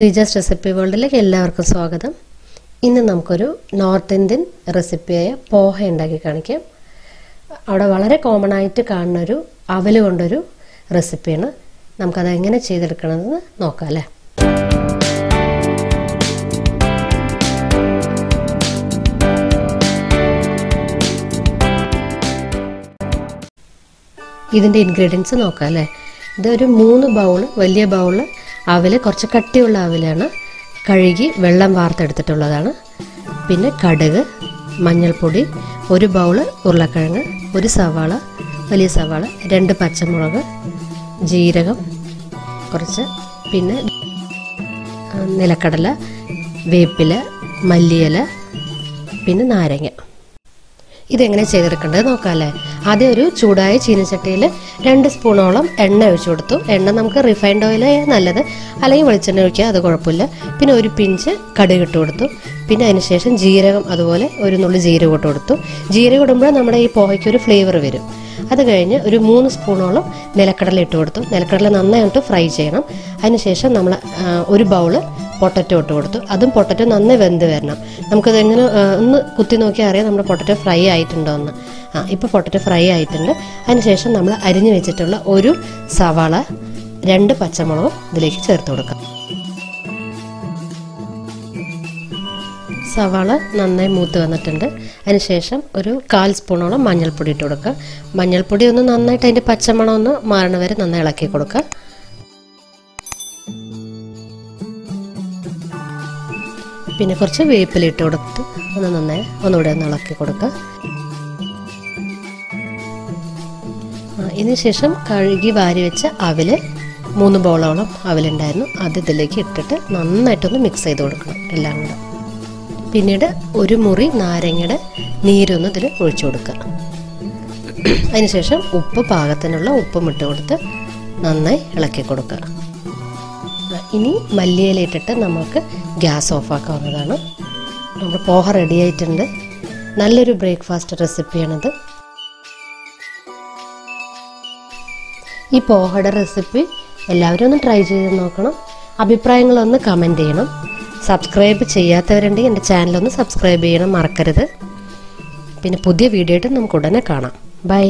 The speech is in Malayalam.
Sreeja's recipe world-ലേക്ക് എല്ലാവർക്കും സ്വാഗതം. ഇന്ന് നമുക്കൊരു നോർത്ത് ഇന്ത്യൻ റെസിപ്പിയായ പോഹ ഉണ്ടാക്കി കാണിക്കാം. അവിടെ വളരെ കോമൺ ആയിട്ട് കാണുന്ന ഒരു അവല് കൊണ്ടൊരു റെസിപ്പിയാണ്. നമുക്ക് അത് എങ്ങനെ ചെയ്തെടുക്കണമെന്ന് നോക്കാം അല്ലേ. ഇതിന്റെ ഇൻഗ്രീഡിയൻസ് നോക്കാം അല്ലേ. ഇതൊരു 3 ബൗൾ വലിയ ബൗൾ അവല് കുറച്ച് കട്ടിയുള്ള അവലാണ് കഴുകി വെള്ളം വാർത്തെടുത്തിട്ടുള്ളതാണ്. പിന്നെ കടുക്, മഞ്ഞൾപ്പൊടി, 1 ബൗൾ ഉരുളക്കിഴങ്ങ്, 1 സവാള വലിയ സവാള, 2 പച്ചമുളക്, ജീരകം കുറച്ച്, പിന്നെ നിലക്കടല, വേപ്പില, മല്ലിയില, പിന്നെ നാരങ്ങ. ഇതെങ്ങനെ ചെയ്തെടുക്കേണ്ടത് നോക്കാം അല്ലേ. ആദ്യം ഒരു ചൂടായ ചീനച്ചട്ടിയിൽ 2 സ്പൂണോളം എണ്ണ ഒഴിച്ചു കൊടുത്തു. എണ്ണ നമുക്ക് റിഫൈൻഡ് ഓയിലേ നല്ലത്, അല്ലെങ്കിൽ വെളിച്ചെണ്ണ ഒഴിക്കുക, അത് കുഴപ്പമില്ല. പിന്നെ ഒരു പിഞ്ച് കടുക് ഇട്ട് കൊടുത്തു. പിന്നെ അതിനുശേഷം ജീരകം, അതുപോലെ ഒരു നുള്ളി ജീരകം ഇട്ട് കൊടുത്തു. ജീരകം ഇടുമ്പോൾ നമ്മുടെ ഈ പോഹയ്ക്ക് ഒരു ഫ്ലേവർ വരും. അത് കഴിഞ്ഞ് ഒരു 3 സ്പൂണോളം നിലക്കടല ഇട്ട് കൊടുത്തു. നിലക്കടല നന്നായിട്ട് ഫ്രൈ ചെയ്യണം. അതിനുശേഷം നമ്മൾ 1 ബൗള് പൊട്ടറ്റോ ഇട്ട് കൊടുത്തു. അതും പൊട്ടറ്റോ നന്നായി വെന്ത് വരണം. നമുക്കത് എങ്ങനെ ഒന്ന് കുത്തി നോക്കിയാൽ അറിയാം നമ്മുടെ പൊട്ടറ്റോ ഫ്രൈ ആയിട്ടുണ്ടോ എന്ന്. ഇപ്പോൾ പൊട്ടറ്റോ ഫ്രൈ ആയിട്ടുണ്ട്. അതിനുശേഷം നമ്മൾ അരിഞ്ഞു വെച്ചിട്ടുള്ള 1 സവാള, 2 പച്ചമുളകും ഇതിലേക്ക് ചേർത്ത് കൊടുക്കാം. സവാള നന്നായി മൂത്ത് വന്നിട്ടുണ്ട്. അതിനുശേഷം ഒരു 1/4 സ്പൂണോളം മഞ്ഞൾപ്പൊടി ഇട്ട് കൊടുക്കുക. മഞ്ഞൾപ്പൊടി ഒന്ന് നന്നായിട്ട് അതിൻ്റെ പച്ചമണം ഒന്ന് മാറണ വരെ നന്നായി ഇളക്കി കൊടുക്കുക. പിന്നെ കുറച്ച് വേപ്പില ഇട്ട് കൊടുത്ത് ഒന്ന് നന്നായി ഒന്നുകൂടെ ഒന്ന് ഇളക്കി കൊടുക്കുക. ഇതിനുശേഷം കഴുകി വാരി വെച്ച അവല് 3 ബൗളോളം അവലുണ്ടായിരുന്നു. അത് ഇതിലേക്ക് ഇട്ടിട്ട് നന്നായിട്ടൊന്ന് മിക്സ് ചെയ്ത് കൊടുക്കണം എല്ലാം കൂടെ. പിന്നീട് 1 മുറി നാരങ്ങയുടെ നീരൊന്ന് ഇതിൽ ഒഴിച്ചു കൊടുക്കുക. അതിനുശേഷം ഉപ്പ് പാകത്തിനുള്ള ഉപ്പും ഇട്ട് കൊടുത്ത് നന്നായി ഇളക്കി കൊടുക്കുക. ഇനി മല്ലിയില ഇട്ടിട്ട് നമുക്ക് ഗ്യാസ് ഓഫാക്കാവുന്നതാണ്. നമ്മുടെ പോഹ റെഡി ആയിട്ടുണ്ട്. നല്ലൊരു ബ്രേക്ക്ഫാസ്റ്റ് റെസിപ്പിയാണിത്. ഈ പോഹയുടെ റെസിപ്പി എല്ലാവരും ഒന്ന് ട്രൈ ചെയ്ത് നോക്കണം. അഭിപ്രായങ്ങളൊന്ന് കമൻറ്റ് ചെയ്യണം. സബ്സ്ക്രൈബ് ചെയ്യാത്തവരുണ്ടെങ്കിൽ എൻ്റെ ചാനലൊന്ന് സബ്സ്ക്രൈബ് ചെയ്യണം മറക്കരുത്. പിന്നെ പുതിയ വീഡിയോ ആയിട്ട് നമുക്ക് ഉടനെ കാണാം. ബൈ.